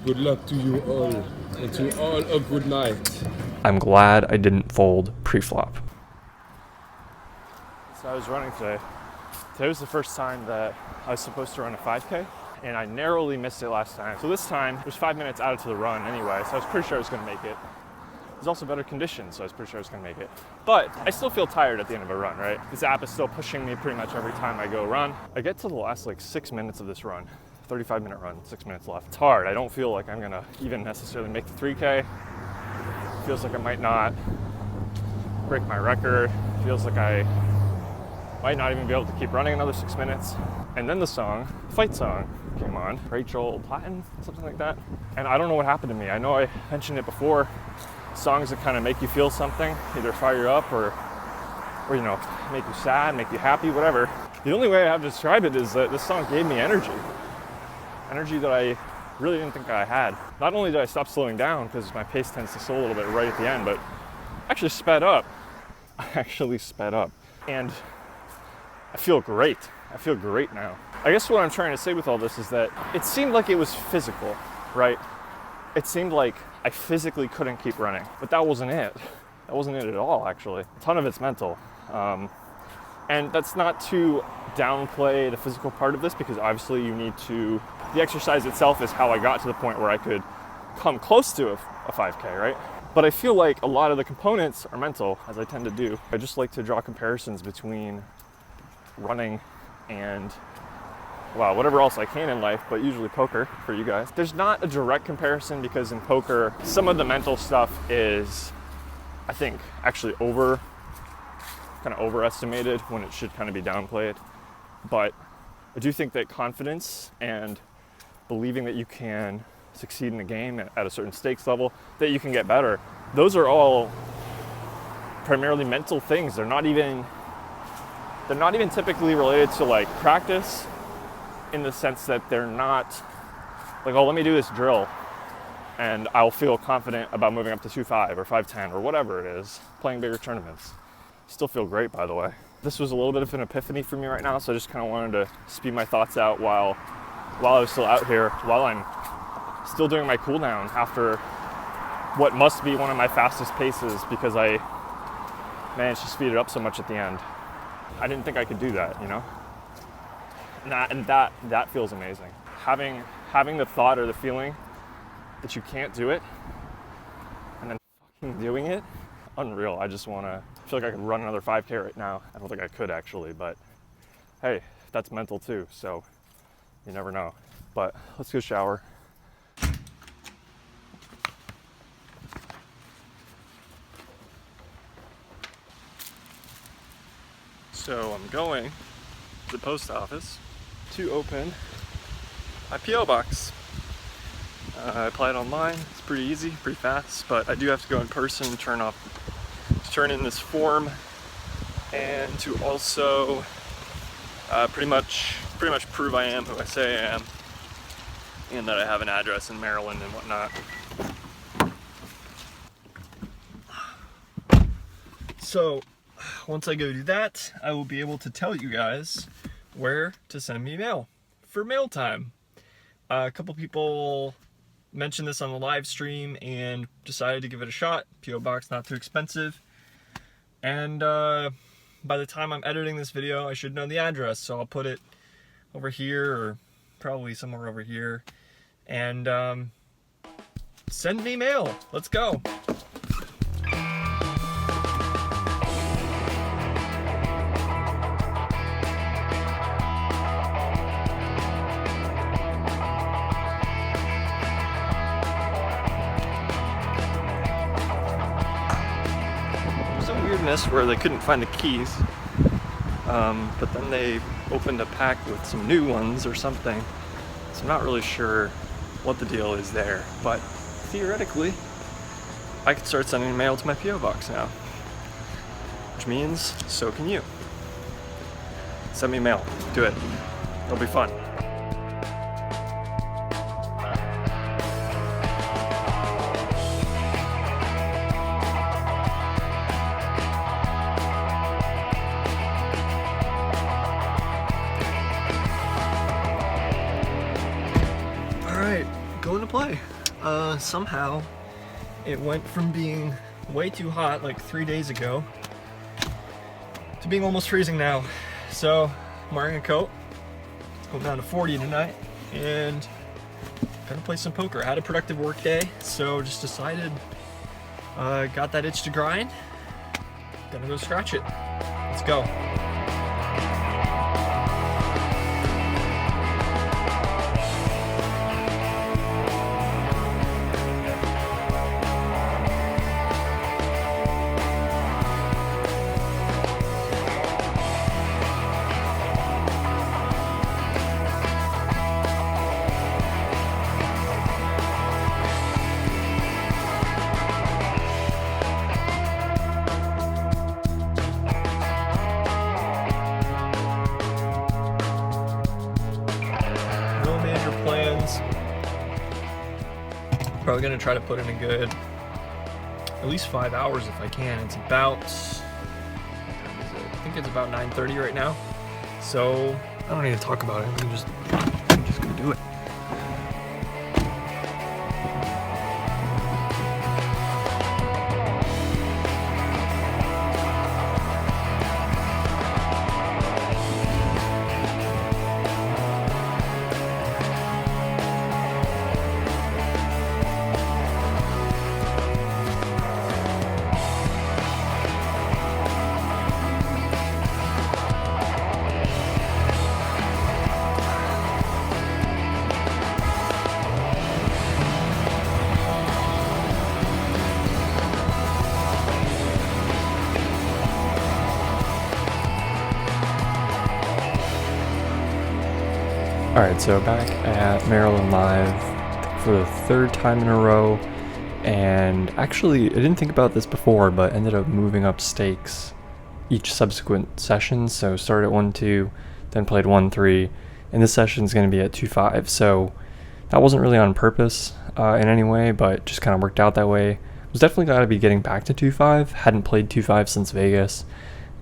Good luck to you all, and to all a good night. I'm glad I didn't fold pre-flop. So I was running today. Today was the first time that I was supposed to run a 5K, and I narrowly missed it last time. So this time, it was 5 minutes out to the run anyway, so I was pretty sure I was gonna make it. There's also better conditions, so I was pretty sure I was gonna make it. But I still feel tired at the end of a run, right? This app is still pushing me pretty much every time I go run. I get to the last like 6 minutes of this run, 35-minute run, 6 minutes left. It's hard. I don't feel like I'm gonna even necessarily make the 3K. Feels like I might not break my record. Feels like I might not even be able to keep running another 6 minutes. And then the song, Fight Song, came on. Rachel Platten, something like that. And I don't know what happened to me. I know I mentioned it before. Songs that kind of make you feel something, either fire you up or you know, make you sad, make you happy, whatever. The only way I have to describe it is that this song gave me energy. Energy that I really didn't think I had. Not only did I stop slowing down, because my pace tends to slow a little bit right at the end, but I actually sped up. And I feel great. I feel great now. I guess what I'm trying to say with all this is that it seemed like it was physical, right? It seemed like I physically couldn't keep running, but that wasn't it. That wasn't it at all, actually. A ton of it's mental. And that's not to downplay the physical part of this, because obviously you need to, the exercise itself is how I got to the point where I could come close to a 5K, right? But I feel like a lot of the components are mental, as I tend to do. I just like to draw comparisons between running and, well, whatever else I can in life, but usually poker for you guys. There's not a direct comparison, because in poker, some of the mental stuff is, I think, actually kind of overestimated when it should kind of be downplayed. But I do think that confidence and believing that you can succeed in a game at a certain stakes level, that you can get better, those are all primarily mental things. They're not even typically related to like practice, in the sense that they're not like, oh, let me do this drill and I'll feel confident about moving up to 2.5 or 5.10 or whatever it is, playing bigger tournaments. Still feel great, by the way. This was a little bit of an epiphany for me right now, so I just kind of wanted to speed my thoughts out while I was still out here, while I'm still doing my cool down after what must be one of my fastest paces, because I managed to speed it up so much at the end. I didn't think I could do that, you know? And that feels amazing. Having the thought or the feeling that you can't do it, and then fucking doing it, unreal. I feel like I could run another 5K right now. I don't think I could actually, but hey, that's mental too, so you never know. But let's go shower. So I'm going to the post office to open my P.O. box. I applied online. It's pretty easy, pretty fast, but I do have to go in person, turn in this form, and to also pretty much prove I am who I say I am, and that I have an address in Maryland and whatnot. So once I go do that, I will be able to tell you guys where to send me mail for mail time. A couple people mentioned this on the live stream and decided to give it a shot. P.O. box, not too expensive. And by the time I'm editing this video, I should know the address, so I'll put it over here, or probably somewhere over here, and send me mail. Let's go. Where they couldn't find the keys, but then they opened a pack with some new ones or something, so I'm not really sure what the deal is there, but theoretically I could start sending mail to my P.O. box now, which means so can you. Send me mail, do it, it'll be fun. Going to play. why. Somehow it went from being way too hot like 3 days ago to being almost freezing now. So I'm wearing a coat. It's going down to 40 tonight and gonna play some poker. I had a productive work day, so just decided, got that itch to grind. Gonna go scratch it. Let's go. No major plans. Probably gonna try to put in a good at least 5 hours if I can. It's about, what time is it? I think it's about 9:30 right now. So I don't need to talk about it. I'm just gonna do it. Alright, so back at Maryland Live for the third time in a row, and actually I didn't think about this before, but ended up moving up stakes each subsequent session. So started at 1-2, then played 1-3, and this session is going to be at 2-5. So that wasn't really on purpose in any way, but just kind of worked out that way. Was definitely glad to be getting back to 2-5. Hadn't played 2-5 since Vegas,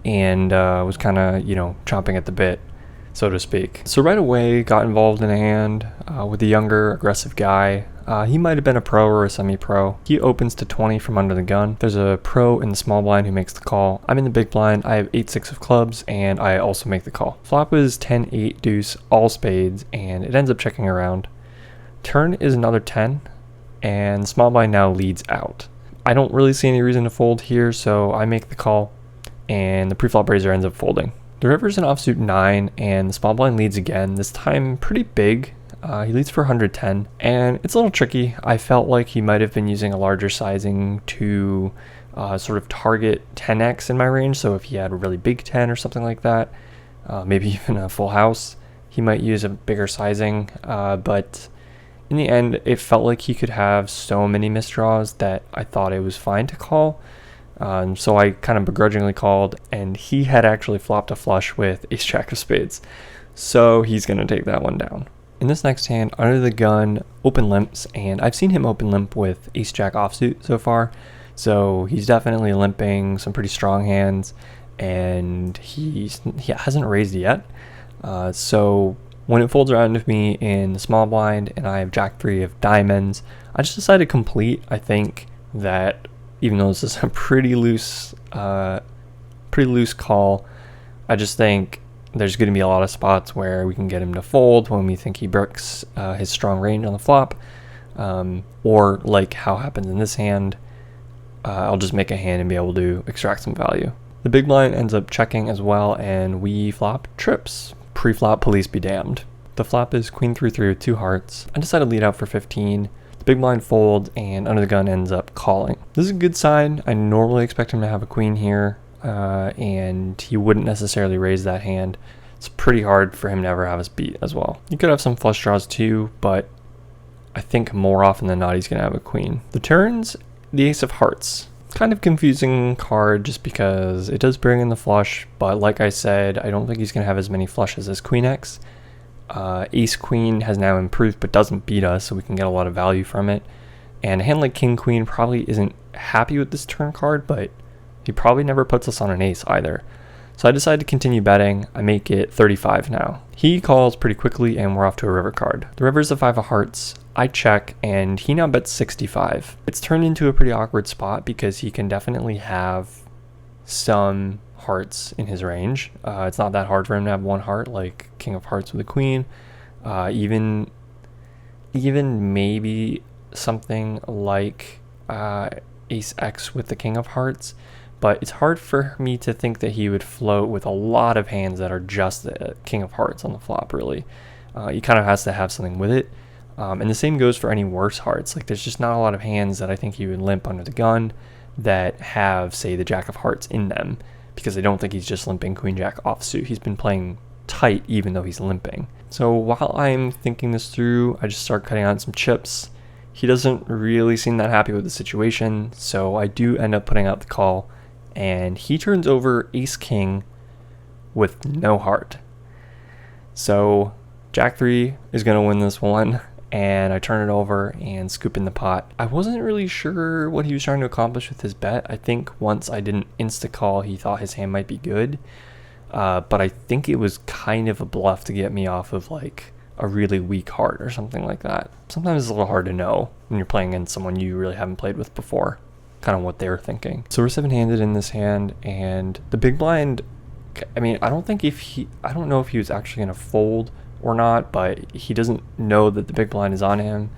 and was kind of, chomping at the bit, so to speak. So right away got involved in a hand with a younger, aggressive guy. He might have been a pro or a semi-pro. He opens to 20 from under the gun. There's a pro in the small blind who makes the call. I'm in the big blind. I have 8-6 of clubs, and I also make the call. Flop is 10-8 deuce, all spades, and it ends up checking around. Turn is another 10, and small blind now leads out. I don't really see any reason to fold here, so I make the call, and the preflop raiser ends up folding. The river's an offsuit 9, and the small blind leads again, this time pretty big. He leads for 110, and it's a little tricky. I felt like he might have been using a larger sizing to sort of target 10x in my range, so if he had a really big 10 or something like that, maybe even a full house, he might use a bigger sizing, but in the end, it felt like he could have so many misdraws that I thought it was fine to call. So I kind of begrudgingly called, and he had actually flopped a flush with ace-jack of spades. So he's going to take that one down. In this next hand, under the gun, open limps, and I've seen him open limp with ace-jack offsuit so far. So he's definitely limping some pretty strong hands, and he hasn't raised yet. So when it folds around to me in the small blind, and I have jack 3 of diamonds, I just decided to complete. I think that even though this is a pretty loose call, I just think there's going to be a lot of spots where we can get him to fold when we think he bricks his strong range on the flop, or like how happens in this hand, I'll just make a hand and be able to extract some value. The big blind ends up checking as well, and we flop trips. Pre-flop, police be damned. The flop is queen 3-3 with 2 hearts. I decided to lead out for 15. The big blind folds, and under the gun ends up calling. This is a good sign. I normally expect him to have a queen here, and he wouldn't necessarily raise that hand. It's pretty hard for him to ever have us beat as well. You could have some flush draws too, but I think more often than not he's going to have a queen. The turns, the ace of hearts. Kind of confusing card just because it does bring in the flush, but like I said, I don't think he's going to have as many flushes as queen X. Ace queen has now improved but doesn't beat us, so we can get a lot of value from it. And a hand like king queen probably isn't happy with this turn card, but he probably never puts us on an ace either. So I decided to continue betting. I make it 35 now. He calls pretty quickly, and we're off to a river card. The river is the 5 of hearts. I check, and he now bets 65. It's turned into a pretty awkward spot because he can definitely have some hearts in his range. It's not that hard for him to have one heart like king of hearts with a queen. Even maybe something like ace x with the king of hearts, but it's hard for me to think that he would float with a lot of hands that are just the king of hearts on the flop, really. He kind of has to have something with it. And the same goes for any worse hearts. Like, there's just not a lot of hands that I think he would limp under the gun that have, say, the jack of hearts in them, because I don't think he's just limping queen jack offsuit. He's been playing tight even though he's limping. So while I'm thinking this through, I just start cutting out some chips. He doesn't really seem that happy with the situation, so I do end up putting out the call, and he turns over ace king with no heart. So jack 3 is going to win this one, and I turn it over and scoop in the pot. I wasn't really sure what he was trying to accomplish with his bet. I think once I didn't insta-call, he thought his hand might be good, but I think it was kind of a bluff to get me off of like a really weak heart or something like that. Sometimes it's a little hard to know when you're playing against someone you really haven't played with before, kind of what they were thinking. So we're 7-handed in this hand, and the big blind, I mean, I don't know if he was actually going to fold or not, but he doesn't know that the big blind is on him.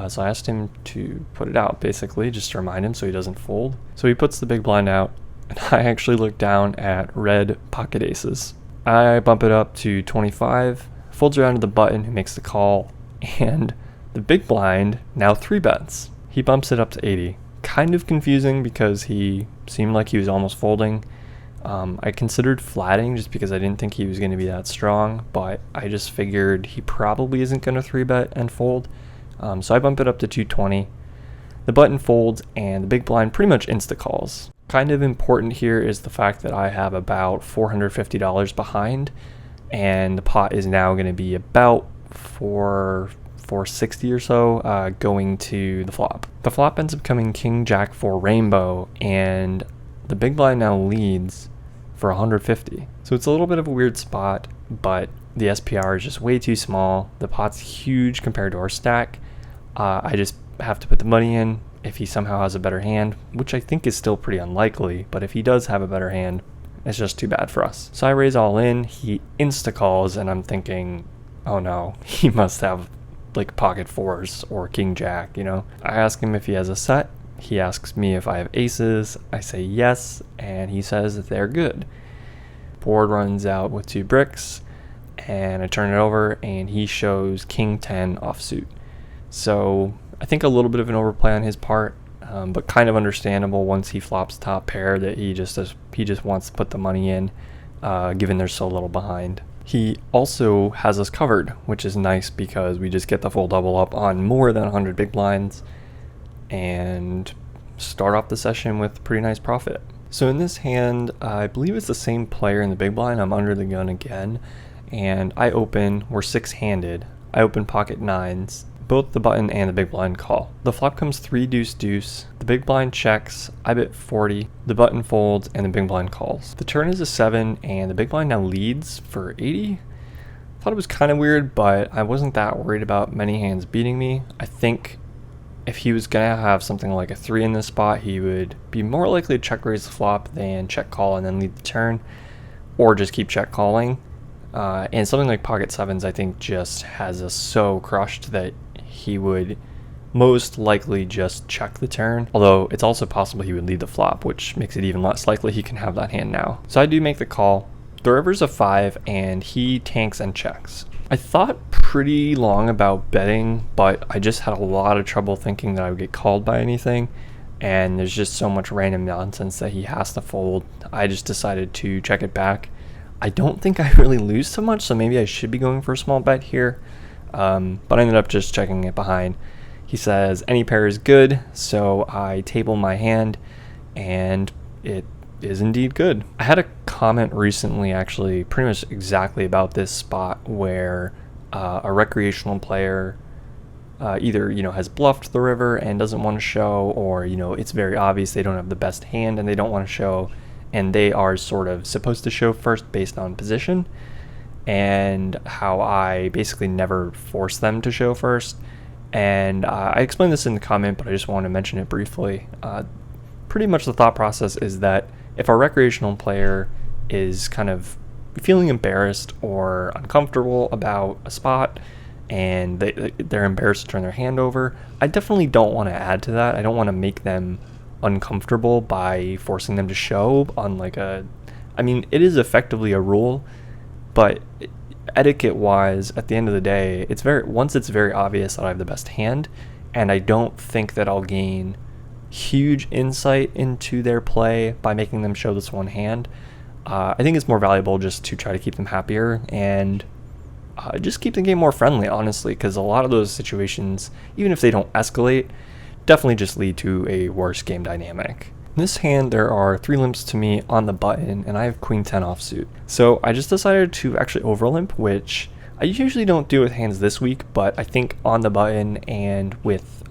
So I asked him to put it out, basically, just to remind him so he doesn't fold. So he puts the big blind out, and I actually look down at red pocket aces. I bump it up to 25, folds around to the button, who makes the call, and the big blind now 3-bets. He bumps it up to 80. Kind of confusing because he seemed like he was almost folding. I considered flatting just because I didn't think he was going to be that strong, but I just figured he probably isn't going to 3-bet and fold. So I bump it up to 220. The button folds, and the big blind pretty much insta-calls. Kind of important here is the fact that I have about $450 behind, and the pot is now going to be about $460 or so going to the flop. The flop ends up coming king jack 4 rainbow, and the big blind now leads for 150. So it's a little bit of a weird spot, but the SPR is just way too small. The pot's huge compared to our stack. I just have to put the money in if he somehow has a better hand, which I think is still pretty unlikely, but if he does have a better hand, it's just too bad for us. So I raise all in, he insta-calls, and I'm thinking, oh no, he must have like pocket fours or king jack, you know? I ask him if he has a set. He asks me if I have aces. I say yes, and he says that they're good. Board runs out with 2 bricks, and I turn it over, and he shows king 10 offsuit. So I think a little bit of an overplay on his part, but kind of understandable once he flops top pair that he just wants to put the money in, given there's so little behind. He also has us covered, which is nice because we just get the full double up on more than 100 big blinds and start off the session with pretty nice profit. So in this hand, I believe it's the same player in the big blind. I'm under the gun again, and I open. We're 6-handed. I open pocket 9s. Both the button and the big blind call. The flop comes 3 deuce deuce. The big blind checks. I bet 40. The button folds, and the big blind calls. The turn is a 7, and the big blind now leads for 80. Thought it was kind of weird, but I wasn't that worried about many hands beating me. I think if he was gonna have something like a 3 in this spot, he would be more likely to check raise the flop than check call and then lead the turn, or just keep check calling. And something like pocket 7s, I think, just has us so crushed that he would most likely just check the turn. Although it's also possible he would lead the flop, which makes it even less likely he can have that hand now. So I do make the call. The river's a 5, and he tanks and checks. I thought pretty long about betting, but I just had a lot of trouble thinking that I would get called by anything, and there's just so much random nonsense that he has to fold. I just decided to check it back. I don't think I really lose so much, so maybe I should be going for a small bet here, but I ended up just checking it behind. He says any pair is good, so I table my hand, and it is indeed good. I had a comment recently, actually, pretty much exactly about this spot where a recreational player either has bluffed the river and doesn't want to show, or it's very obvious they don't have the best hand and they don't want to show, and they are sort of supposed to show first based on position, and how I basically never force them to show first. And I explained this in the comment, but I just want to mention it briefly. Pretty much the thought process is that if our recreational player is kind of feeling embarrassed or uncomfortable about a spot and they're embarrassed to turn their hand over, I definitely don't want to add to that. I don't want to make them uncomfortable by forcing them to show on like a... I mean, it is effectively a rule, but etiquette wise, at the end of the day, once it's very obvious that I have the best hand, and I don't think that I'll gain huge insight into their play by making them show this one hand, I think it's more valuable just to try to keep them happier and just keep the game more friendly, honestly, because a lot of those situations, even if they don't escalate, definitely just lead to a worse game dynamic. In this hand, there are 3 limps to me on the button, and I have queen 10 offsuit. So I just decided to actually overlimp, which I usually don't do with hands this week, but I think on the button and with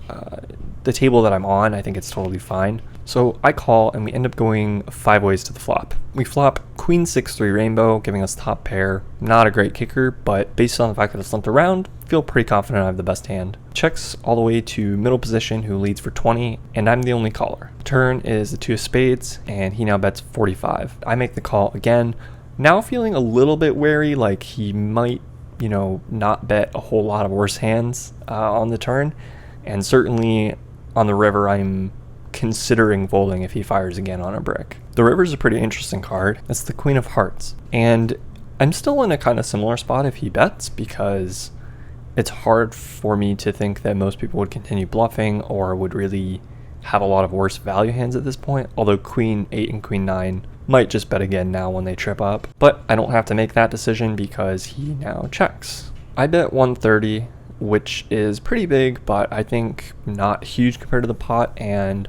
the table that I'm on, I think it's totally fine. So I call, and we end up going 5 ways to the flop. We flop queen 6-3 rainbow, giving us top pair. Not a great kicker, but based on the fact that it's limped around, feel pretty confident I have the best hand. Checks all the way to middle position, who leads for 20, and I'm the only caller. Turn is the 2 of spades, and he now bets 45. I make the call again, now feeling a little bit wary, like he might, not bet a whole lot of worse hands on the turn, and certainly on the river, I'm considering folding if he fires again on a brick. The river is a pretty interesting card. It's the Queen of Hearts, and I'm still in a kind of similar spot if he bets, because it's hard for me to think that most people would continue bluffing or would really have a lot of worse value hands at this point, although Queen 8 and Queen 9 might just bet again now when they trip up. But I don't have to make that decision because he now checks. I bet 130, which is pretty big, but I think not huge compared to the pot, and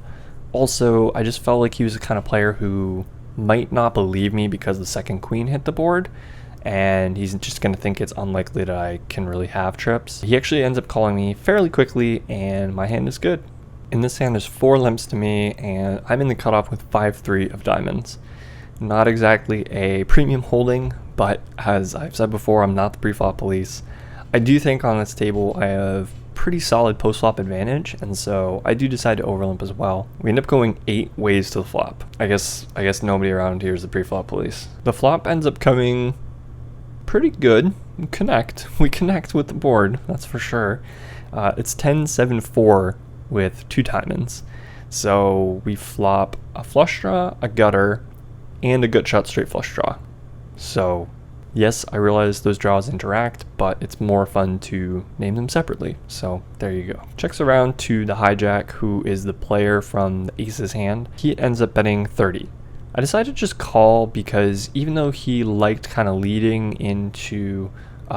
also I just felt like he was the kind of player who might not believe me because the second queen hit the board, and he's just going to think it's unlikely that I can really have trips. He actually ends up calling me fairly quickly, and my hand is good. In this hand, there's 4 limps to me, and I'm in the cutoff with 5-3 of diamonds. Not exactly a premium holding, but as I've said before, I'm not the pre-flop police. I do think on this table I have pretty solid post-flop advantage, and so I do decide to overlimp as well. We end up going 8 ways to the flop. I guess nobody around here is the pre-flop police. The flop ends up coming pretty good. We connect with the board, that's for sure. It's 10-7-4 with 2 diamonds. So we flop a flush draw, a gutter, and a gut shot straight flush draw. So yes, I realize those draws interact, but it's more fun to name them separately. So there you go. Checks around to the hijack, who is the player from the ace's hand. He ends up betting 30. I decided to just call because even though he liked kind of leading into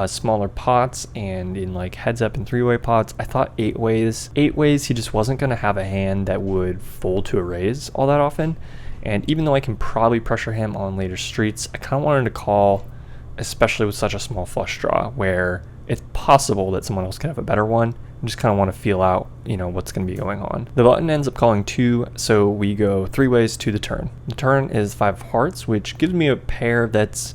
smaller pots and in like heads up and 3-way pots, I thought 8 ways he just wasn't going to have a hand that would fold to a raise all that often. And even though I can probably pressure him on later streets, I kind of wanted to call, especially with such a small flush draw where it's possible that someone else could have a better one. I just kind of want to feel out, what's going to be going on. The button ends up calling 2, so we go 3 ways to the turn. The turn is 5 of hearts, which gives me a pair that's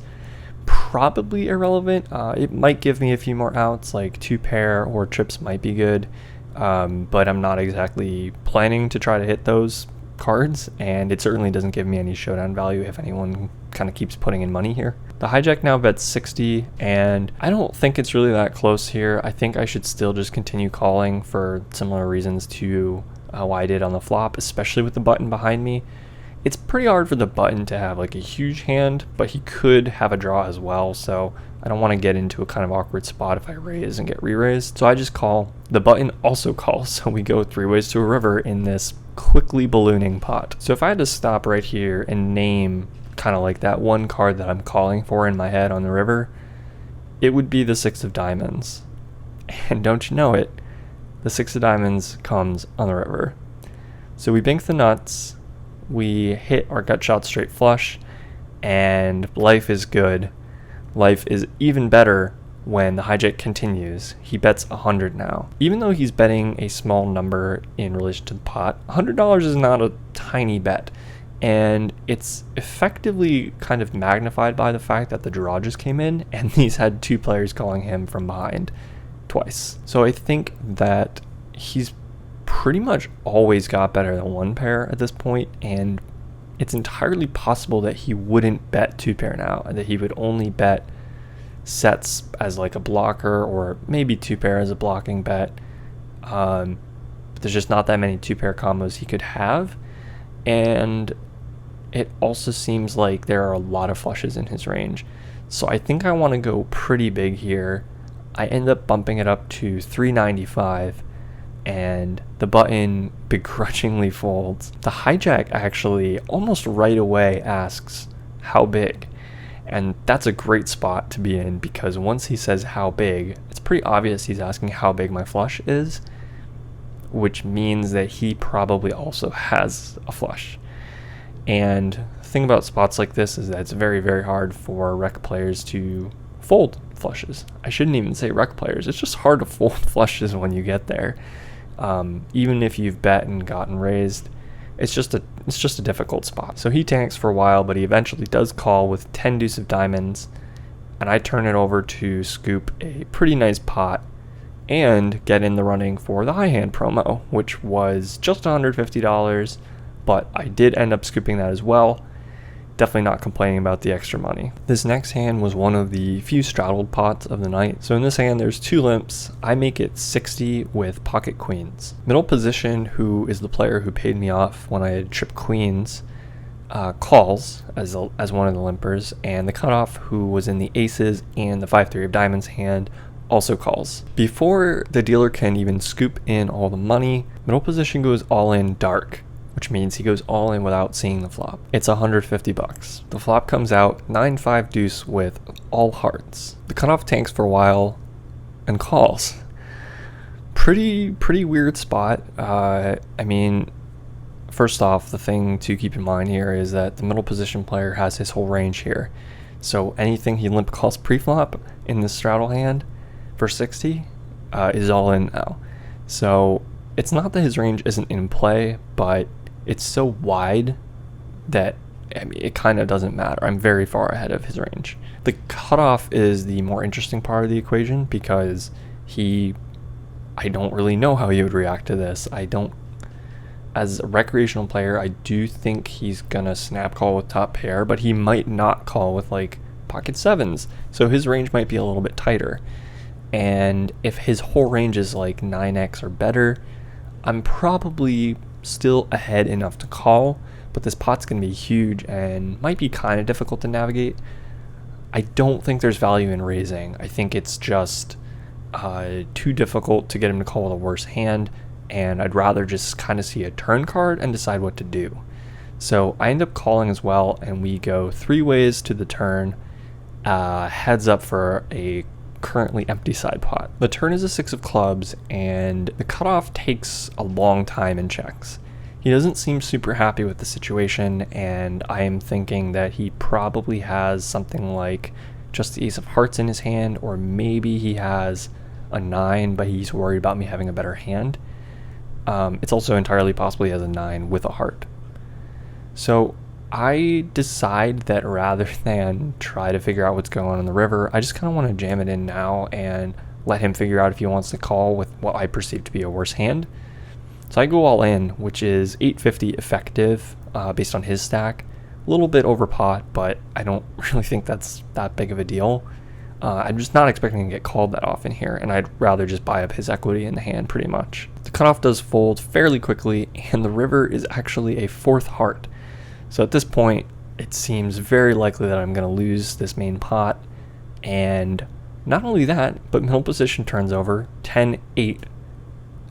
probably irrelevant. It might give me a few more outs, like 2 pair or trips might be good, but I'm not exactly planning to try to hit those cards, and it certainly doesn't give me any showdown value if anyone kind of keeps putting in money here. The hijack now bets 60, and I don't think it's really that close here. I think I should still just continue calling for similar reasons to why I did on the flop, especially with the button behind me. It's pretty hard for the button to have like a huge hand, but he could have a draw as well, so I don't want to get into a kind of awkward spot if I raise and get re-raised. So I just call. The button also calls, so we go 3 ways to a river in this quickly ballooning pot. So if I had to stop right here and name kind of like that one card that I'm calling for in my head on the river, it would be the 6 of diamonds. And don't you know it, the 6 of diamonds comes on the river. So we bank the nuts, we hit our gut shot straight flush, and life is good. Life is even better when the hijack continues. He bets 100 now. Even though he's betting a small number in relation to the pot, $100 is not a tiny bet. And it's effectively kind of magnified by the fact that the draw just came in, and he's had 2 players calling him from behind twice. So I think that he's pretty much always got better than one pair at this point, and it's entirely possible that he wouldn't bet two pair now, and that he would only bet sets as like a blocker, or maybe two pair as a blocking bet. But there's just not that many two pair combos he could have, and it also seems like there are a lot of flushes in his range. So I think I want to go pretty big here. I end up bumping it up to 395, and the button begrudgingly folds. The hijack actually almost right away asks how big, and that's a great spot to be in, because once he says how big, it's pretty obvious he's asking how big my flush is, which means that he probably also has a flush. And the thing about spots like this is that it's very, very hard for rec players to fold flushes. I shouldn't even say rec players. It's just hard to fold flushes when you get there. Even if you've bet and gotten raised, it's just a difficult spot. So he tanks for a while, but he eventually does call with 10 deuce of diamonds, and I turn it over to scoop a pretty nice pot and get in the running for the high hand promo, which was just $150, but I did end up scooping that as well. Definitely not complaining about the extra money. This next hand was one of the few straddled pots of the night. So in this hand, there's two limps. I make it 60 with pocket queens. Middle position, who is the player who paid me off when I had tripped queens, calls as one of the limpers, and the cutoff, who was in the aces and the 5-3 of diamonds hand, also calls. Before the dealer can even scoop in all the money, middle position goes all in dark, which means he goes all in without seeing the flop. It's $150. The flop comes out 9-5 deuce with all hearts. The cutoff tanks for a while and calls. Pretty weird spot. I mean, first off, the thing to keep in mind here is that the middle position player has his whole range here. So anything he limp calls pre-flop in this straddle hand for 60 is all in now. So it's not that his range isn't in play, but it's so wide that, I mean, it kind of doesn't matter. I'm very far ahead of his range. The cutoff is the more interesting part of the equation, because I don't really know how he would react to this. As a recreational player, I do think he's gonna snap call with top pair, but he might not call with like pocket sevens. So his range might be a little bit tighter. And if his whole range is like 9x or better, I'm probably still ahead enough to call, but this pot's going to be huge and might be kind of difficult to navigate. I don't think there's value in raising. I think it's just too difficult to get him to call with a worse hand, and I'd rather just kind of see a turn card and decide what to do. So I end up calling as well, and we go three ways to the turn, heads up for a currently empty side pot. The turn is a 6 of clubs, and the cutoff takes a long time in checks. He doesn't seem super happy with the situation, and I am thinking that he probably has something like just the ace of hearts in his hand, or maybe he has a 9, but he's worried about me having a better hand. It's also entirely possible he has a 9 with a heart. So I decide that rather than try to figure out what's going on in the river, I just kind of want to jam it in now and let him figure out if he wants to call with what I perceive to be a worse hand. So I go all in, which is 850 effective based on his stack. A little bit over pot, but I don't really think that's that big of a deal. I'm just not expecting to get called that often here, and I'd rather just buy up his equity in the hand pretty much. The cutoff does fold fairly quickly, and the river is actually a 4th heart. So at this point, it seems very likely that I'm going to lose this main pot, and not only that, but middle position turns over 10-8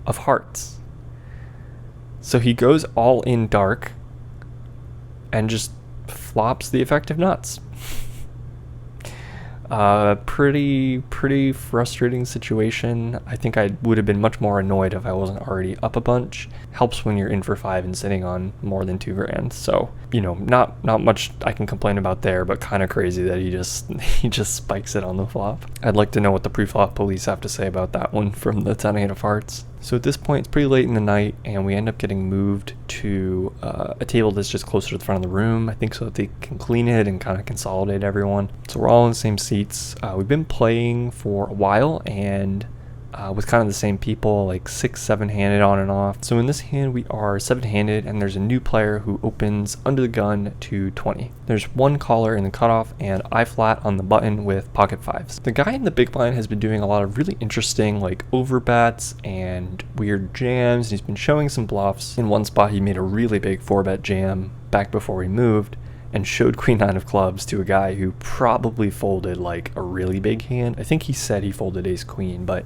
of hearts. So he goes all in dark and just flops the effective nuts. Pretty frustrating situation. I think I would have been much more annoyed if I wasn't already up a bunch. Helps when you're in for 5 and sitting on more than $2,000. So, you know, not much I can complain about there, but kind of crazy that he just spikes it on the flop. I'd like to know what the pre-flop police have to say about that one from the 10-8 of hearts. So at this point, it's pretty late in the night, and we end up getting moved to a table that's just closer to the front of the room, I think, so that they can clean it and kind of consolidate everyone. So we're all in the same seats. We've been playing for a while, and with kind of the same people, like 6, 7-handed on and off. So in this hand we are 7-handed, and there's a new player who opens under the gun to 20. There's one caller in the cutoff, and I flat on the button with pocket fives. The guy in the big blind has been doing a lot of really interesting like overbets and weird jams, and he's been showing some bluffs. In one spot he made a really big 4-bet jam back before we moved and showed queen 9 of clubs to a guy who probably folded like a really big hand. I think he said he folded ace queen, but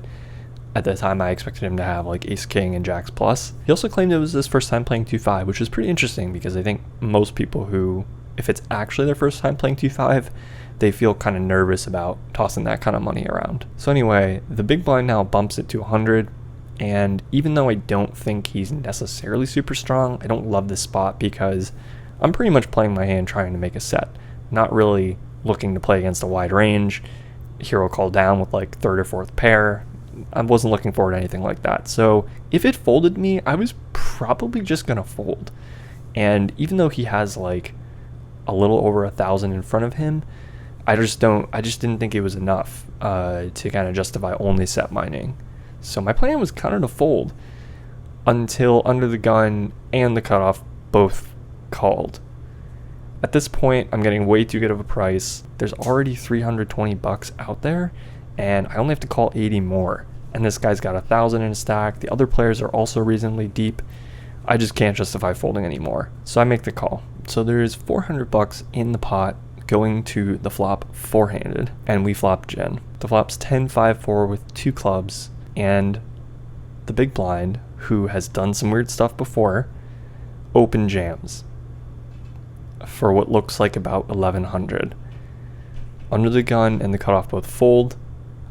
at the time I expected him to have like ace king and jacks plus. He also claimed it was his first time playing 2-5, which is pretty interesting because I think most people who, if it's actually their first time playing 2-5, they feel kind of nervous about tossing that kind of money around. So anyway, the big blind now bumps it to 100, and even though I don't think he's necessarily super strong, I don't love this spot because I'm pretty much playing my hand trying to make a set, not really looking to play against a wide range. Hero call down with like third or fourth pair. I wasn't looking forward to anything like that. So if it folded me, I was probably just gonna fold. And even though he has like a little over 1,000 in front of him, I just didn't think it was enough to kind of justify only set mining. So my plan was kind of to fold until under the gun and the cutoff both called. At this point, I'm getting way too good of a price. There's already 320 bucks out there, and I only have to call 80 more. And this guy's got 1,000 in a stack. The other players are also reasonably deep. I just can't justify folding anymore. So I make the call. So there's 400 bucks in the pot going to the flop 4-handed, and we flop Gen. The flop's 10-5-4 with 2 clubs, and the big blind, who has done some weird stuff before, open jams for what looks like about 1,100. Under the gun and the cutoff both fold.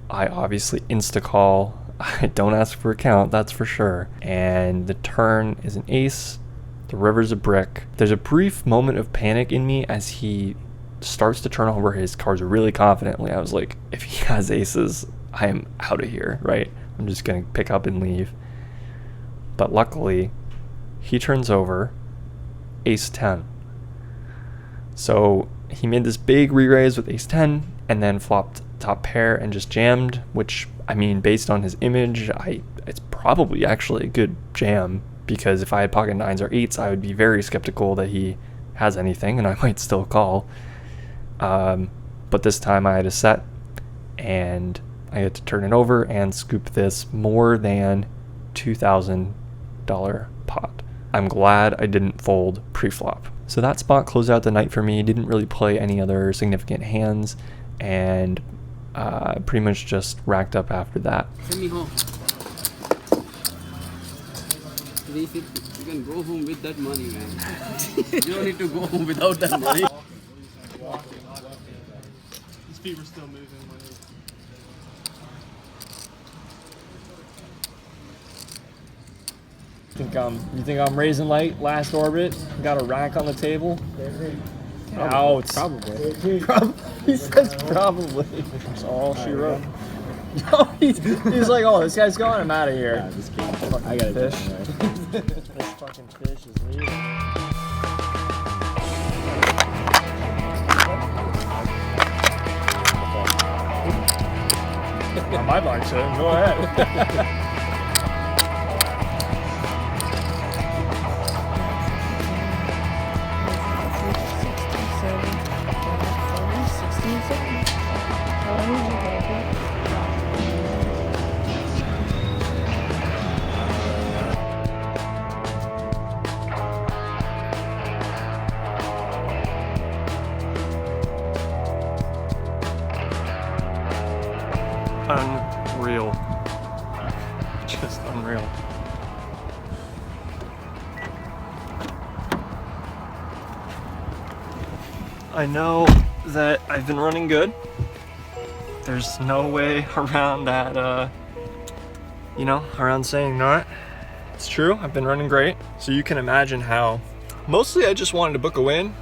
I obviously insta-call. I don't ask for a count, that's for sure. And the turn is an ace. The river's a brick. There's a brief moment of panic in me as he starts to turn over his cards really confidently. I was like, if he has aces, I am out of here, right? I'm just gonna pick up and leave. But luckily, he turns over ace 10. So he made this big re-raise with ace 10 and then flopped top pair and just jammed, which, I mean, based on his image, it's probably actually a good jam, because if I had pocket 9s or 8s, I would be very skeptical that he has anything, and I might still call. But this time I had a set, and I had to turn it over and scoop this more than $2,000 pot. I'm glad I didn't fold pre-flop. So that spot closed out the night for me. Didn't really play any other significant hands, and pretty much just racked up after that. Send me home. You can go home with that money, man. You don't need to go home without that money. His feet were still moving when You think I'm raising light, last orbit, got a rack on the table? Out. Probably. He says probably. That's all she wrote. No, he's like, oh, this guy's going, I'm out of here. Yeah, just kidding. I got a fish. This fucking fish is leaving. On my blind show, go ahead. Unreal. Just unreal. I know that I've been running good. There's no way around that, around saying not. It's true, I've been running great. So you can imagine how, mostly I just wanted to book a win.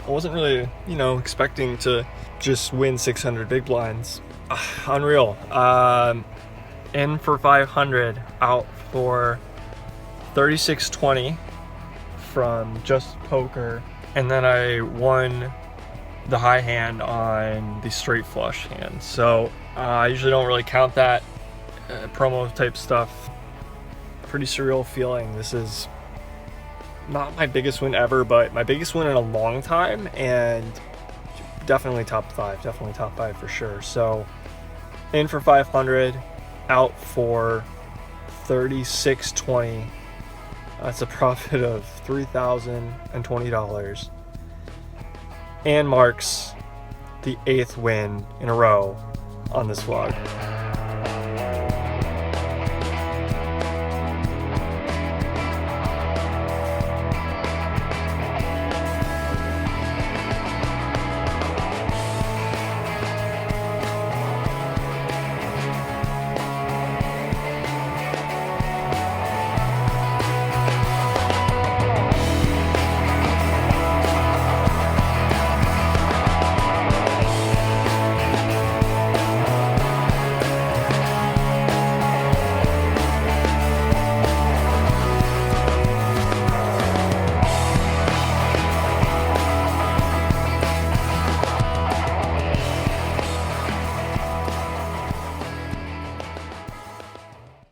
I wasn't really, expecting to just win 600 big blinds. Unreal. In for 500, out for 36.20 from just poker, and then I won the high hand on the straight flush hand. So I usually don't really count that promo type stuff. Pretty surreal feeling. This is not my biggest win ever, but my biggest win in a long time, and definitely top 5 for sure. So in for 500, out for 36.20. That's a profit of $3,020 and marks the 8th win in a row on this vlog.